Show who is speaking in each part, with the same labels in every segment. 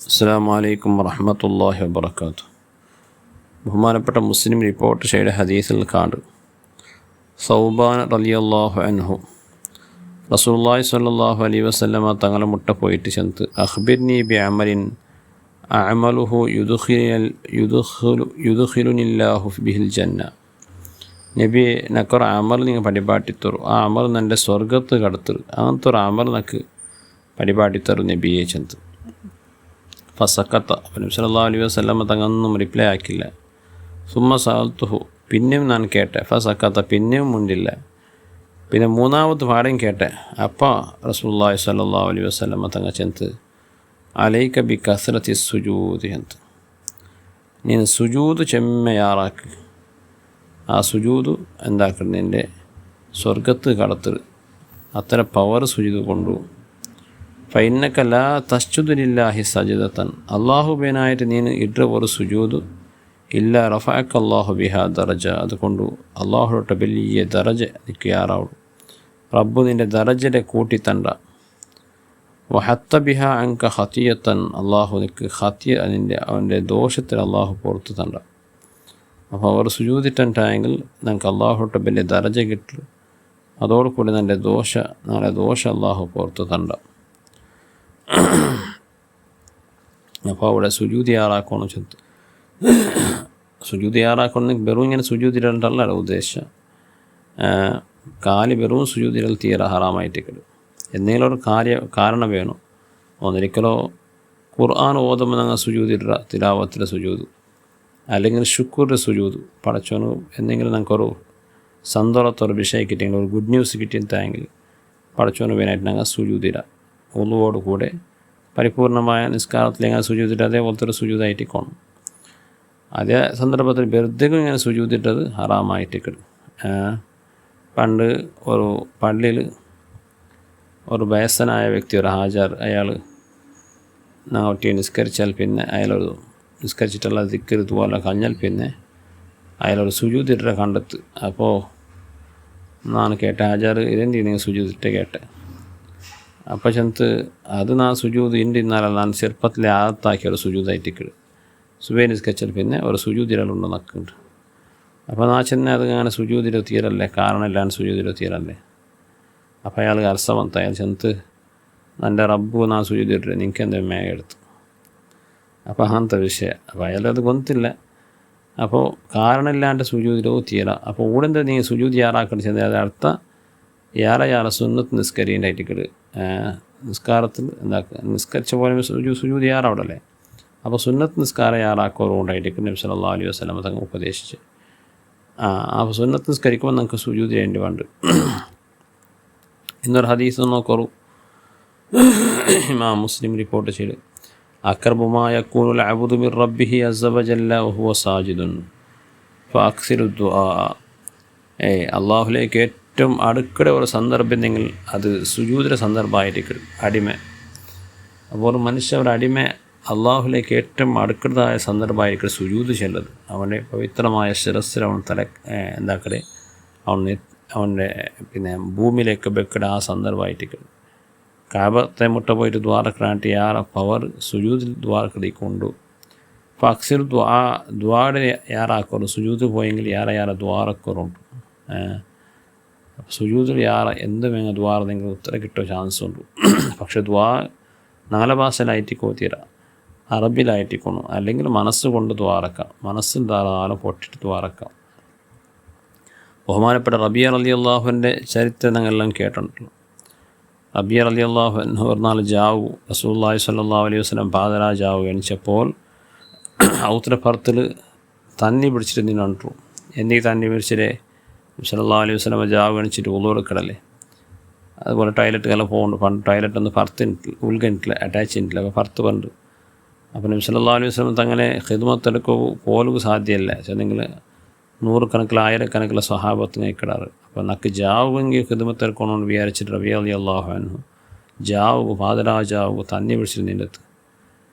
Speaker 1: അസ്സലാമു അലൈക്കും വറഹ്മത്തുള്ളാഹി വബറകാതുഹു. ബഹുമാനപ്പെട്ട മുസ്ലിം റിപ്പോർട്ട് ചെയ്ത ഹദീസിൽ കാണും, സൗബാൻ റളിയല്ലാഹു അൻഹു റസൂലുള്ളാഹി സ്വല്ലല്ലാഹു അലൈഹി വസല്ലമ തങ്ങളെ മുട്ട പോയിട്ട് ചെന്ന് അഖ്ബിർനി ബി അമലിൻ അഅമലുഹു യുദ്ഖിലുനില്ലാഹു ബിഹിൽ ജന്ന. നബി നക്കൊരു അമൽ നിങ്ങൾ പടിപാട്ടിത്തരും, ആ അമൽ എൻ്റെ സ്വർഗത്ത് കടത്തರು, അങ്ങനത്തെ ഒരു അമൽ നക്ക് പടിപാട്ടിത്തരും നബിയെ ചെന്ന്. ഫസക്കത്ത, നബി സല്ലല്ലാഹു അലൈഹി വസല്ലമ തങ്ങൊന്നും റിപ്ലൈ ആക്കില്ല. സുമ്മ സഅൽതുഹു, പിന്നെയും ഞാൻ കേട്ടെ. ഫസക്കത്ത, പിന്നെയും മുണ്ടില്ല. പിന്നെ മൂന്നാമത് പാടം കേട്ടെ. അപ്പോൾ റസൂലുള്ളാഹി സ്വല്ലല്ലാഹു അലൈഹി വസല്ലമ തങ്ങ ചെന്ന് അലൈക ബി കസ്റത്തി സുജൂദ് എന്ന്, നീ സുജൂദ് ചെമ്മയാറാക്ക്. ആ സുജൂദ് എന്താക്കണം, നിൻ്റെ സ്വർഗത്ത് കടത്തറ്, അത്ര പവർ സുജൂദ് കൊണ്ടു. ഫൈന്നക ലാ തസ്ജുദു ലില്ലാഹി സജദതൻ, അള്ളാഹുബേനായിട്ട് നീ ഇട ഒരു സുജൂദ് ഇല്ല റഫഅക അല്ലാഹു ബിഹാ ദറജ, അതുകൊണ്ട് അള്ളാഹുടെ വലിയ ദറജ നിനക്ക് യാറാവും. റബ്ബ് നിൻ്റെ ദറജയെ കൂട്ടിത്തണ്ട. വഹത്ത ബിഹാ അൻക ഖതിയതൻ, അള്ളാഹു നിനക്ക് ഖതിയ അവൻ്റെ ദോഷത്തിൽ അള്ളാഹു പുറത്തു തണ്ട. അപ്പോൾ അവർ സുജൂദിട്ടുണ്ടെങ്കിൽ നിങ്ങൾക്ക് അള്ളാഹുടെ വലിയ ദറജ കിട്ടും. അതോടുകൂടി നിൻ്റെ നാളെ ദോഷം അള്ളാഹു പുറത്തു തണ്ട. അപ്പോൾ അവിടെ സുജൂദ് യാറാക്കണം ചെന്ന്. സുജൂദ് യാറാക്കണം വെറും ഇങ്ങനെ സുജൂദിരണ്ടല്ല ഉദ്ദേശം, കാല് വെറും സുജൂദിരൽ തീരെ ഹറാമായിട്ട് കിട്ടും. എന്തെങ്കിലും ഒരു കാരണം വേണം. ഒന്നിരിക്കലോ ഖുർആൻ ഓതുമ്പോൾ ഞങ്ങൾ സുജൂദിര, തിലാവത്തിൻ്റെ സുജൂദ്, അല്ലെങ്കിൽ ശുക്കൂറിൻ്റെ സുജൂദ്. പടച്ചോന് എന്തെങ്കിലും ഞങ്ങൾക്കൊരു സന്തോഷത്തൊരു വിഷയം കിട്ടിയെങ്കിൽ, ഒരു ഗുഡ് ന്യൂസ് കിട്ടിയെങ്കിൽ പടച്ചോന് വേനായിട്ട് ഞങ്ങൾ സുജൂദിര. ഒന്നുവോട് കൂടെ പരിപൂർണമായ നിസ്കാരത്തിൽ എങ്ങനെ സുജൂദിട്ട് അതേപോലത്തെ ഒരു സുജൂദായിട്ട് കാണും. അതേ സന്ദർഭത്തിൽ വെറുതെ ഇങ്ങനെ സുജൂദിട്ടത് ഹറാമായിട്ട് കിട്ടും. പണ്ട് ഒരു പള്ളിയിൽ ഒരു വയസ്സനായ വ്യക്തി, ഒരു ഹാജർ, അയാൾ ഒറ്റ നിസ്കരിച്ചാൽ പിന്നെ അയാളൊരു നിസ്കരിച്ചിട്ടുള്ള ദിക്ർ ഇതുപോലെ കഴിഞ്ഞാൽ പിന്നെ അയാളൊരു സുജൂദിട്ട കണ്ടെത്ത്. അപ്പോൾ ഞാൻ കേട്ട ഹാജർ ഇതെന്തി നിങ്ങൾ സുജൂദിട്ട് കേട്ടെ. അപ്പോൾ ചെന്ന് അത് നാ സുജൂദ് ഇണ്ട് ഇന്നാലല്ല ഞാൻ ചെറുപ്പത്തിലെ ആദത്താക്കിയ ഒരു സുജൂദായിട്ട് സുബൈ നിസ്കരിച്ചാൽ പിന്നെ ഒരു സുജൂദിരലുണ്ട് നക്കുണ്ട്. അപ്പോൾ നാ ചെന്നെ അത് അങ്ങനെ സുജൂദിര തീരല്ലേ, കാരണമില്ലാണ്ട് സുജൂദിര തീരല്ലേ. അപ്പോൾ അയാൾ അർസവന്ത, അയാൾ ചെന്ന് എൻ്റെ റബ്ബു നാ സുജൂദിട്ട് നിങ്ങൾക്ക് എന്താ മേഘെടുത്തു. അപ്പോൾ അങ്ങനത്തെ വിഷയം. അപ്പോൾ അയാളത് കൊന്നില്ല. അപ്പോൾ കാരണമില്ലാണ്ട് സുജൂദിരോ തീര. അപ്പോൾ കൂടെന്താ നീ സുജൂദ് യാറാക്കണം ചെന്ന്, അത് അടുത്ത യാറ സുന്നത്ത് നിസ്കരിണ്ടായിട്ട് നിസ്കാരത്തിൽ എന്താക്കുക, നിസ്കരിച്ച പോലെ സുജൂദ് യാറാവിടല്ലേ. അപ്പോൾ സുന്നത്ത് നിസ്കാരം യാറാക്കോറുണ്ടായിട്ട് നബി സല്ലല്ലാഹു അലൈഹി വസല്ലം തങ്ങൾ ഉപദേശിച്ച്, അപ്പോൾ സുന്നത്ത് നിസ്കരിക്കുമ്പോൾ നമുക്ക് സുജൂദ് ചെയ്യേണ്ടി വേണ്ട. എന്നൊരു ഹദീസ് നോക്കറു, ഇമാം മുസ്ലിം റിപ്പോർട്ട് ചെയ്ത്, അഖ്റബു മാ യകൂനുൽ അബ്ദു മിർ റബ്ബിഹി അസ്സ വജല്ല വഹുവ സാജിദുൻ ഫഅക്സിറു ദുആ. അള്ളാഹുലേക്ക് ഏറ്റവും അടുക്കടെ ഒരു സന്ദർഭം നിങ്ങൾ അത് സുജൂദിൻ്റെ സന്ദർഭമായിട്ട് അടിമ. അപ്പോൾ ഒരു മനുഷ്യ, ഒരു അടിമ അള്ളാഹുലേക്ക് ഏറ്റവും അടുക്കതായ സന്ദർഭമായിരിക്കും സുജൂദ് ചെല്ലത്. അവൻ്റെ പവിത്രമായ ശിരസ്സിൽ അവൻ എന്താക്കടെ അവൻ്റെ പിന്നെ ഭൂമിയിലേക്ക് വെക്കടെ ആ സന്ദർഭമായിട്ട് കാബത്തെ മുട്ട പോയിട്ട് ദ്വാരക്കിടാണ്ട് യാറ പവർ സുജൂദിൽ ദ്വാരക്കിടക്കൊണ്ടു. അപ്പോൾ അക്സിർ ദ്വാടെ യാറാക്കോറും സുജൂദ് പോയെങ്കിൽ യാറ ദ്വാരക്കോറുണ്ട്. സുജൂദിൽ യാറ എന്ത് വേങ്ങ ദ്വാര നിങ്ങൾ ഉത്തരം കിട്ടോ ചാൻസ് ഉണ്ട്. പക്ഷെ നാല ഭാഷയിലായിട്ടിക്കോ തീര, അറബിലായിട്ടിക്കോണം, അല്ലെങ്കിൽ മനസ്സുകൊണ്ട് ദ്വാരക്കാം. മനസ്സിൽ ധാരാളം പൊട്ടിട്ട് ദ്വാരക്കാം. ബഹുമാനപ്പെട്ട റബിയ റളിയല്ലാഹുവിൻ്റെ ചരിത്രം ഞങ്ങളെല്ലാം കേട്ടിട്ടുണ്ടല്ലോ. റബിയ റളിയല്ലാഹു അൻഹു ഒരു നാൾ ജാവു റസൂലുള്ളാഹി സ്വല്ലല്ലാഹു അലൈഹി വസല്ലം പാതരാ ജാവു എണിച്ചപ്പോൾ ഔത്തരപ്പുറത്തിൽ തന്നി പിടിച്ചിട്ട് നിന്നു. എന്നീ തന്നി പിടിച്ചിട്ട് സല്ലല്ലാഹു അലൈഹി വസല്ലം ജാവ് എണിച്ചിട്ട് ഉളു എടുക്കടല്ലേ. അതുപോലെ ടോയ്ലറ്റ് കല പോകുന്നുണ്ട്. പണ്ട് ടോയ്ലറ്റ് ഒന്ന് ഉൾഗണിട്ടില്ല, അറ്റാച്ച് ചെയ്തിട്ടില്ല. അപ്പോൾ പുറത്ത് പണ്ട്. അപ്പോൾ നബി സല്ലല്ലാഹു അലൈഹി വസല്ലം തങ്ങളെ ഖിദ്മത്തെടുക്കോ പോലും സാധ്യമല്ല. നിങ്ങൾ നൂറുകണക്കിൽ ആയിരക്കണക്കിലെ സ്വഹാബത്ത് നയിക്കിടാറ്. അപ്പോൾ നക്ക് ജാവുമെങ്കിൽ ഖിദ്മത്തെടുക്കണമെന്ന് വിചാരിച്ചിട്ട് റബിയ റളിയല്ലാഹു അൻഹു ജാവ് പാതരാ ജാവ് തന്നി പിടിച്ചിട്ട് നിന്നത്.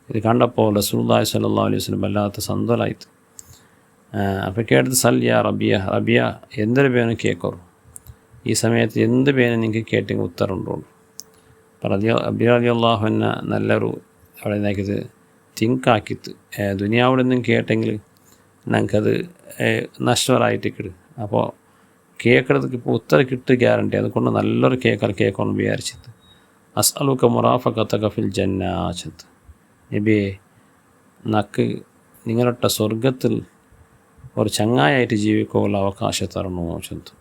Speaker 1: ഇത് കണ്ടപ്പോൾ റസൂലുള്ളാഹി സ്വല്ലല്ലാഹു അലൈഹി വസല്ലം വല്ലാത്ത സന്തോഷമായിട്ട് അപ്പോൾ കേട്ടത്, സൽ യാ റബിയ എന്തൊരു പേനും കേൾക്കറു, ഈ സമയത്ത് എന്ത് പേനും നിങ്ങൾക്ക് കേട്ടെങ്കിൽ ഉത്തരമുണ്ടോ. അപ്പോൾ റബിയ റളിയല്ലാഹു അൻഹു നല്ലൊരു അവിടെ നിന്നാക്കിയത് തിങ്കാക്കിത്ത് ദുനിയാവിടെ നിന്നും കേട്ടെങ്കിൽ ഞങ്ങൾക്കത് നഷ്ടമായിട്ട് കിട്. അപ്പോൾ കേൾക്കണതൊക്കെ ഇപ്പോൾ ഉത്തരം കിട്ട് ഗ്യാരണ്ടി. അതുകൊണ്ട് നല്ലൊരു കേൾക്കണം വിചാരിച്ചത്. അസ്അലുക മുറാഫഖതക ഫിൽ ജന്നാത്ത്, നബിയെ നക്ക് നിങ്ങളുടെ സ്വർഗത്തിൽ ഒരു ചങ്ങായായിട്ട് ജീവിക്കാനുള്ള അവകാശം തരണോ ചെന്തു.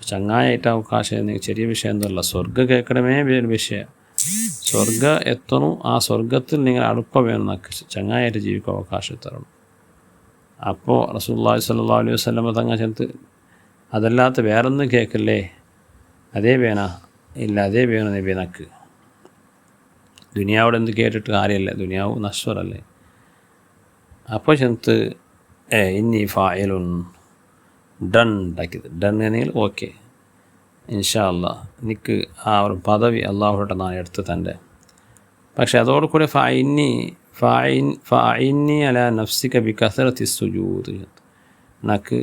Speaker 1: ചങ്ങായായിട്ട് അവകാശം ചെറിയ വിഷയം എന്തല്ല, സ്വർഗ്ഗ കേൾക്കണമേ വേറെ വിഷയം. സ്വർഗ്ഗ എത്തണം, ആ സ്വർഗത്തിൽ നിങ്ങൾ അടുപ്പം വേണം, നക്ക് ചങ്ങായായിട്ട് ജീവിക്കാൻ അവകാശം തരണം. അപ്പോൾ റസൂലുള്ളാഹി സ്വല്ലല്ലാഹു അലൈഹി വസല്ലം തങ്ങൾ ചെന്ന് അതല്ലാത്ത വേറൊന്നും കേൾക്കില്ലേ, അതേ വേണ ഇല്ല, അതേ വേണം നബി നക്ക്. ദുനിയാവിടെ എന്ത് കേട്ടിട്ട് കാര്യമില്ല, ദുനിയാവ് നശ്വരല്ലേ. അപ്പോൾ ചെന്ന് ഇന്നി ഫായിലുൻ ഡൺ ഉണ്ടാക്കിയത്. ഡൺ ആണെങ്കിൽ ഓക്കെ, ഇൻഷാ അല്ലാഹ് നിക്ക് ആ ഒരു പദവി അള്ളാഹുടെ നാൻ എടുത്ത് തൻ്റെ. പക്ഷെ അതോടുകൂടി ഫായിന്നി അല നഫ്സിക ബി കസറത്തി സുജൂദ്, നക്ക്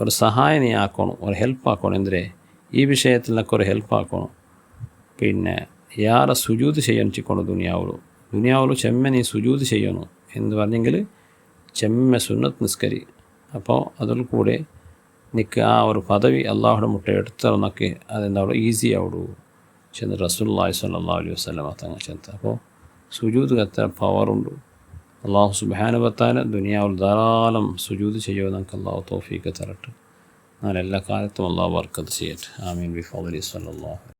Speaker 1: ഒരു സഹായം നീ ആക്കണം, ഒരു ഹെൽപ്പ് ആക്കണം. എന്തിരെ ഈ വിഷയത്തിൽ നിനക്ക് ഒരു ഹെൽപ്പ് ആക്കണം. പിന്നെ യാറെ സുജൂദ് ചെയ്യാൻ ചിക്കണം ദുനിയാവുള്ളൂ ചെമ്മ നീ സുജൂദ് ചെയ്യണം എന്ന് പറഞ്ഞെങ്കിൽ ചെമ്മ സുന്നത്ത് നിസ്കരി. അപ്പോൾ അതിൽ കൂടെ നിൽക്ക് ആ ഒരു പദവി അള്ളാഹുടെ മുട്ട എടുത്തറന്നൊക്കെ അതെന്താ ഈസി ആവുള്ളൂ ചെന്ന് റസൂലുള്ളാഹി സ്വല്ലല്ലാഹു അലൈഹി വസല്ലം തങ്ങൾ ചെന്ന്. അപ്പോൾ സുജൂദ് എത്ര പവറുണ്ട്. അള്ളാഹു സുബ്ഹാനഹു വ തആല ദുനിയാവിൽ ധാരാളം സുജൂദ് ചെയ്യുക നമുക്ക് അള്ളാഹു തൗഫീഖ് തരട്ടെ. എന്നാൽ എല്ലാ കാലത്തും അള്ളാഹു ബർക്കത്ത് ചെയ്യട്ടെ. ആമീൻ ബിഫദ്ലിഹി സ്വല്ലല്ലാഹു